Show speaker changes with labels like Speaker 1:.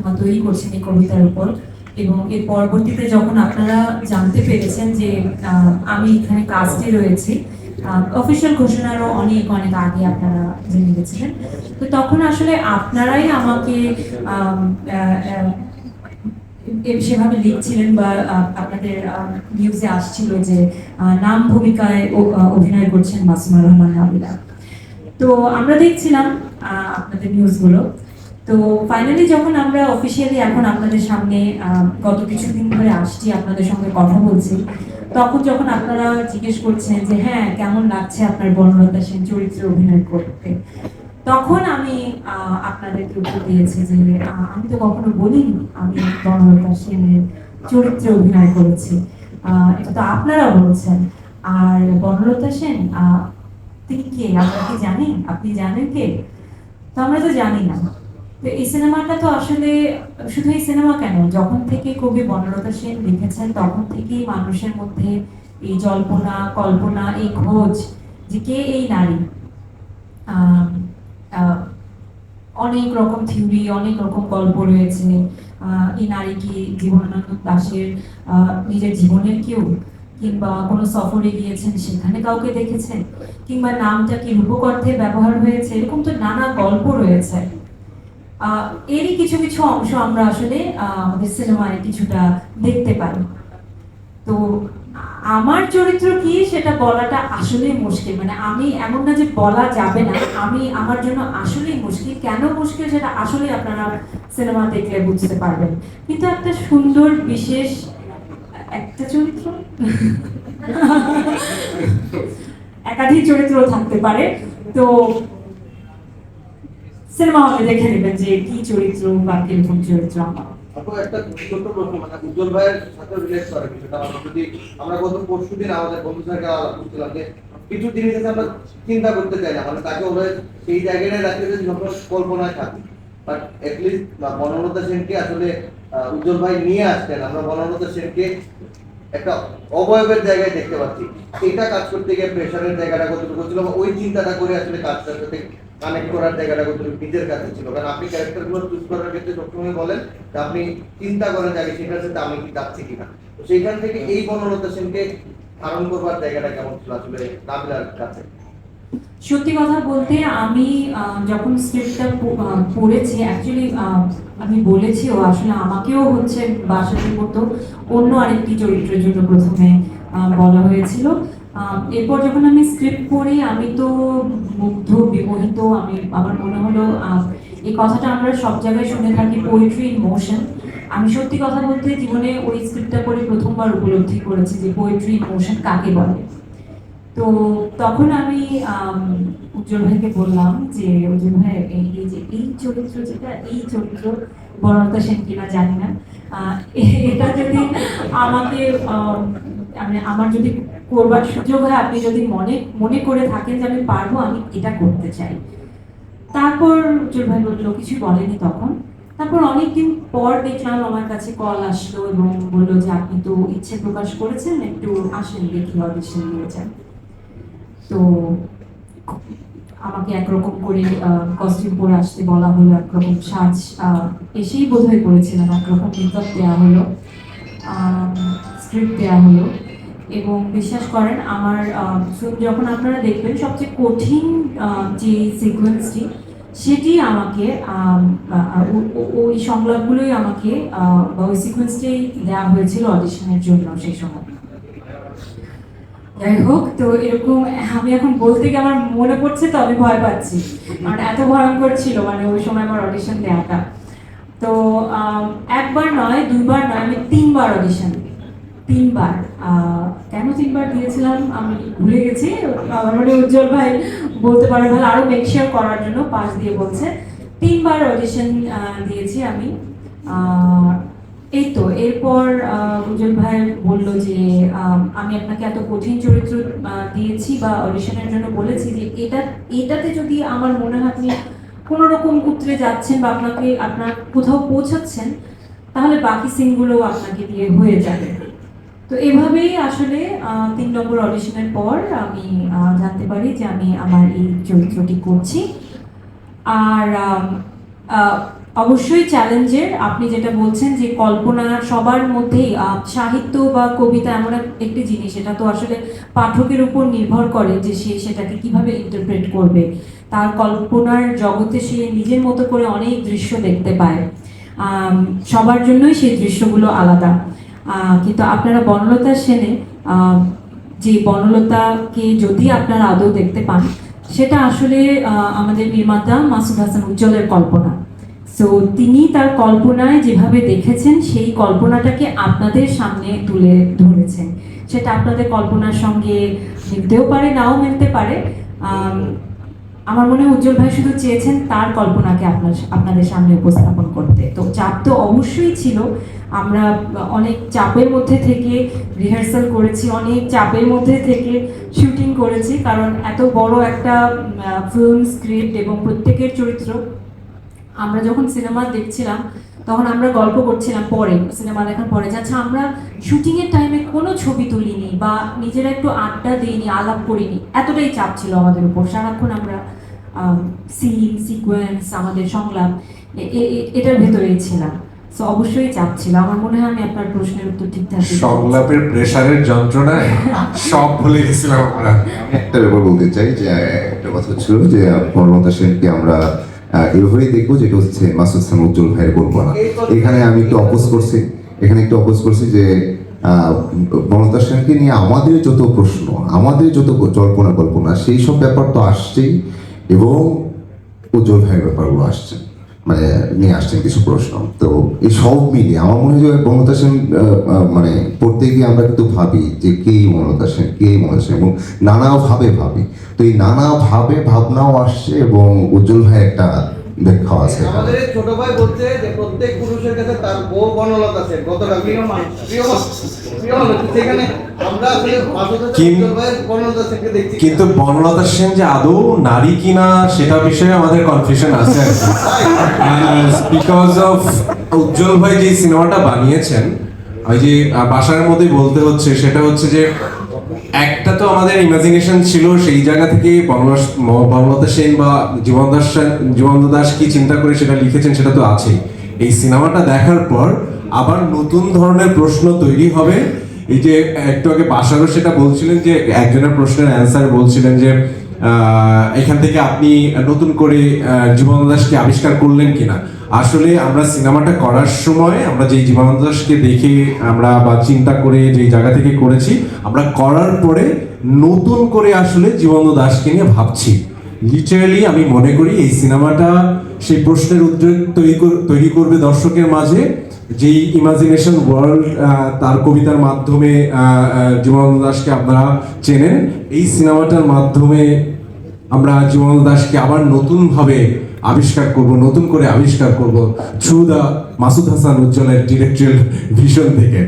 Speaker 1: Cinema তৈরি করছেন এই কবিতার উপর, এবং এর পরবর্তীতে যখন আপনারা জানতে পেরেছেন যে আমি এখানে কাস্টে রয়েছি, অফিসিয়াল ঘোষণারও অনেক অনেক আগে আপনারা জেনে গেছিলেন। তো তখন আসলে আপনারাই আমাকে আম, আহ, আহ, সেভাবে লিখছিলেন বা আপনাদের নিউজে আসছিল যে নাম ভূমিকায় অভিনয় করছেন মাসুমা রহমান নাবিলা। তো আমরা দেখছিলাম আপনাদের নিউজগুলো। তো ফাইনালি যখন আমরা অফিসিয়ালি এখন আপনাদের সামনে গত কিছুদিন ধরে আসছি, আপনাদের সঙ্গে কথা বলছি, তখন যখন আপনারা জিজ্ঞেস করছেন যে হ্যাঁ কেমন লাগছে আপনার বনলতা সেন চরিত্রে অভিনয় করতে, তখন আমি আপনাদেরকে উত্তর দিয়েছি যে আমি তো কখনো বলিনি আমি বনলতা সেনের চরিত্রে অভিনয় করেছি, এটা তো আপনারা বলছেন। আর বনলতা সেন তিনি কে আমরা কি জানি? আপনি জানেন কে? তো আমরা তো জানি না। তো এই সিনেমাটা তো আসলে শুধু এই সিনেমা কেন, যখন থেকে কবি বনলতা সেন লিখেছেন তখন থেকেই মানুষের মধ্যে এই জল্পনা কল্পনা, এই খোঁজ যে কে এই নারী, আহ, আহ, অনেক রকম থিওরি, অনেক রকম গল্প রয়েছে। এই নারী কি জীবনানন্দ দাশের নিজের জীবনের কেউ, কিংবা কোনো সফরে গিয়েছেন সেখানে কাউকে দেখেছেন, কিংবা নামটা কি রূপক অর্থে ব্যবহার হয়েছে, এরকম তো নানা গল্প রয়েছে। এরই কিছু কিছু অংশ আমরা আসলে আমাদের সিনেমায় কিছুটা দেখতে পাই। তো আমার চরিত্র কি সেটা বলাটা আসলেই মুশকিল, মানে আমি এমন না যে বলা যাবে না, আমি আমার জন্য আসলেই মুশকিল। কেন মুশকিল সেটা আসলে আপনারা সিনেমা দেখলে বুঝতে পারবেন। কিন্তু একটা সুন্দর বিশেষ একটা চরিত্র একাধিক চরিত্র থাকতে পারে। তো সিনেমা হলে দেখে নেবেন যে কি চরিত্র বা কিরকম চরিত্র আমার।
Speaker 2: আপু একটা ছোট্ট প্রশ্ন, মানে উজ্জ্বল ভাইয়ের সাথে রিলেট করে বিষয়টা। যদি আমরা গত পরশুদিন আমাদের বন্ধুর সঙ্গে আলাপ করছিলাম যে কিছু জিনিস আছে আমরা চিন্তা করতে চাই না, মানে তাকে ওরা সেই জায়গাটায় রাখতে যদি যখন কল্পনায় থাকি, বাট এটলিস্ট বনলতা সেনকে আসলে উজ্জ্বল ভাই নিয়ে আসছেন, আমরা বনলতা সেনকে একটা অবয়বের জায়গায় দেখতে পাচ্ছি। এটা কাজ করতে গিয়ে প্রেশারের জায়গাটা কতটুকু ছিল, বা ওই চিন্তাটা করে আসলে কাজটার সাথে কানেক্ট করার জায়গাটা কতটুকু নিজের কাছে ছিল? কারণ আপনি ক্যারেক্টারগুলো চুজ করার ক্ষেত্রে সবসময় বলেন যে আপনি চিন্তা করেন যে আগে সেটার সাথে আমি কি যাচ্ছি কিনা। তো সেইখান থেকে এই বনলতা সেনকে ধারণ করবার জায়গাটা কেমন ছিল আসলে নাবিলার কাছে?
Speaker 1: সত্যি কথা বলতে আমি যখন স্ক্রিপ্টটা পড়েছি, অ্যাকচুয়ালি আমি বলেছিও আসলে আমাকেও হচ্ছে বাসাতের মতো অন্য আরেকটি চরিত্রের জন্য প্রথমে বলা হয়েছিল। এরপর যখন আমি স্ক্রিপ্ট পড়ি আমি তো মুগ্ধ বিমোহিত। আমার মনে হলো এই কথাটা আমরা সব জায়গায় শুনে থাকি, পোয়েট্রি ইন মোশন। আমি সত্যি কথা বলতে জীবনে ওই স্ক্রিপ্টটা পড়ে প্রথমবার উপলব্ধি করেছি যে পোয়েট্রি ইন মোশন কাকে বলে। তো তখন আমি উজ্জ্বল ভাইকে বললাম যে উজ্জ্বল ভাই এই যে এই চরিত্র, যেটা এই চরিত্র বনলতা সেন কিনা জানি না, এটা যদি আমাকে মানে আমার যদি করবার সুযোগ হয়, আপনি যদি মনে মনে করে থাকেন যে আমি পারবো, আমি এটা করতে চাই। তারপর উজ্জ্বল ভাই বললো, কিছু বলেনি তখন। তারপর অনেকদিন পর দেখলাম আমার কাছে কল আসলো এবং বললো যে আপনি তো ইচ্ছে প্রকাশ করেছেন, একটু আসেন দেখি অডিশন দিয়ে যান। তো আমাকে একরকম করে কস্টিউম পরে আসতে বলা হলো, একরকম সাজ এসেই বোধহয় করেছিলাম, একরকম মেকআপ দেওয়া হলো, স্ক্রিপ্ট দেওয়া হলো। এবং বিশ্বাস করেন আমার যখন আপনারা দেখবেন সবচেয়ে কঠিন যে সিকোয়েন্সটি, সেটি আমাকে ওই সংলাপগুলোই আমাকে বা ওই সিকোয়েন্সটাই দেওয়া হয়েছিল অডিশনের জন্য সেই সময়। যাই হোক, তো এরকম আমি এখন বলতে গিয়ে আমার মনে পড়ছে, তো আমি ভয় পাচ্ছি, কারণ এত ভয়ঙ্কর ছিল মানে ওই সময় আমার অডিশন দেওয়াটা। তো একবার নয়, দুইবার নয়, আমি তিনবার অডিশন, তিনবার। কেন তিনবার দিয়েছিলাম আমি ভুলে গেছি। মানে উজ্জ্বল ভাই বলতে পারে ভালো আরো মেকশিওর করার জন্য, পাশ দিয়ে বলছে তিনবার অডিশন দিয়েছি আমি। এই তো এরপর উজ্জ্বল ভাই বলল যে আমি আপনাকে এত কঠিন চরিত্র দিয়েছি বা অডিশনের জন্য বলেছি যে এটাতে যদি আমার মনে হয় আপনি কোনো রকম উতরে যাচ্ছেন বা আপনার কোথাও পৌঁছাচ্ছেন, তাহলে বাকি সিনগুলো আপনাকে দিয়ে হয়ে যাবে। তো এভাবেই আসলে 3 নম্বর অডিশনের পর আমি জানতে পারি যে আমি আমার এই চরিত্রটি করছি। আর অবশ্যই চ্যালেঞ্জের। আপনি যেটা বলছেন যে কল্পনা সবার মধ্যেই, সাহিত্য বা কবিতা এমন একটি জিনিস, এটা তো আসলে পাঠকের উপর নির্ভর করে যে সে সেটাকে কিভাবে ইন্টারপ্রেট করবে। তার কল্পনার জগতে সে নিজের মতো করে অনেক দৃশ্য দেখতে পায়। সবার জন্যই সেই দৃশ্যগুলো আলাদা। কিন্তু আপনারা বনলতা সেনে যে বনলতাকে যদি আপনারা আদৌ দেখতে পান, সেটা আসলে আমাদের নির্মাতা মাসুদ হাসান উজ্জ্বলের কল্পনা। সো তিনি তার কল্পনায় যেভাবে দেখেছেন সেই কল্পনাটাকে আপনাদের সামনে তুলে ধরেছেন। সেটা আপনাদের কল্পনার সঙ্গে মিলতেও পারে, নাও মিলতে পারে। আমার মনে হয় উজ্জ্বল ভাই শুধু চেয়েছেন তার কল্পনাকে আপনাদের সামনে উপস্থাপন করতে। তো চাপ তো অবশ্যই ছিল। আমরা অনেক চাপের মধ্যে থেকে রিহার্সাল করেছি, অনেক চাপের মধ্যে থেকে শুটিং করেছি, কারণ এত বড় একটা ফিল্ম স্ক্রিপ্ট এবং প্রত্যেকের চরিত্র। আমরা যখন সিনেমা দেখছিলাম তখন আমরা গল্প করছিলাম পরে, সিনেমা দেখার পরে, যে আচ্ছা আমরা শুটিংয়ের টাইমে কোনো ছবি তুলিনি বা নিজেরা একটু আড্ডা দিইনি, আলাপ করিনি। এতটাই চাপ ছিল আমাদের উপর। সারাক্ষণ আমরা সিন সিকোয়েন্স, আমাদের সংলাপ এটার ভেতরেই ছিলাম। সো অবশ্যই চাপ ছিল। আমার মনে হয় আমি আপনার প্রশ্নের উত্তর ঠিকঠাক দিতে পেরেছি।
Speaker 3: সংলাপের প্রেসারের যন্ত্রণায় সব ভুলে গেছিলাম আমরা।
Speaker 4: আমি একটা ব্যাপার বলতে চাই যে একটা কথা ছিল যে বনলতা সেনকে আমরা এভাবেই দেখবো, যেটা হচ্ছে মাসুদ হাসান উজ্জ্বল ভাইয়ের কল্পনা। এখানে আমি একটু অপোজ করছি যে বনলতা সেনকে নিয়ে আমাদের যত প্রশ্ন, আমাদের যত কল্পনা সেই সব ব্যাপার তো আসছেই, এবং উজ্জ্বল ভাইয়ের ব্যাপারগুলো আসছে, মানে নিয়ে আসছেন কিছু প্রশ্ন। তো এই সব মিলিয়ে আমার মনে হয় যে বনলতা সেন মানে পড়তে গিয়ে আমরা কিন্তু ভাবি যে কে বনলতা সেন এবং নানাভাবে ভাবি। তো এই নানাভাবে ভাবনাও আসছে, এবং উজ্জ্বল ভাই একটা ব্যাখ্যা আছে।
Speaker 2: আমাদের এই ছোট ভাই বলছে যে প্রত্যেক পুরুষের কাছে তার বউ বনলতা সেন কতটা প্রিয় মানুষ। সেখানে আমরা আসলে মাসুদ হাসান উজ্জ্বল ভাইয়ের বনলতা সেনকে দেখছি।
Speaker 3: কিন্তু বনলতা সেন যে আদৌ নারী কিনা সেটা বিষয়ে আমাদের কনফিউশন আছে, বিকজ অফ উজ্জ্বল ভাই যে সিনেমাটা বানিয়েছেন, ওই যে বাসার মধ্যে বলতে হচ্ছে, সেটা হচ্ছে যে একটা তো আমাদের ইমাজিনেশন ছিল, সেই জায়গা থেকে বনলতা সেন বা জীবন্ত দাস কি চিন্তা করে সেটা লিখেছেন সেটা তো আছেই। এই সিনেমাটা দেখার পর আবার নতুন ধরনের প্রশ্ন তৈরি হবে। এই যে একটু আগে বাসারও সেটা বলছিলেন যে একজনের প্রশ্নের অ্যান্সার বলছিলেন যে এখান থেকে আপনি নতুন করে জীবন্ত দাসকে আবিষ্কার করলেন কিনা। আসলে আমরা সিনেমাটা করার সময় আমরা যেই জীবন্ত দাসকে দেখে আমরা বা চিন্তা করে যেই জায়গা থেকে করেছি, আমরা করার পরে নতুন করে আসলে জীবন্ত দাসকে নিয়ে ভাবছি। লিটারালি আমি মনে করি এই সিনেমাটা সেই প্রশ্নের উত্তর তৈরি করবে দর্শকের মাঝে। যেই ইমাজিনেশন ওয়ার্ল্ড তার কবিতার মাধ্যমে জীবন্ত দাসকে আপনারা চেনেন, এই সিনেমাটার মাধ্যমে আমরা জীবন্ত দাসকে আবার নতুনভাবে নতুন করে আবিষ্কার করব থ্রু দ্য মাসুদ হাসান উজ্জ্বলের ডিরেক্টরিয়াল ভিশন থেকে।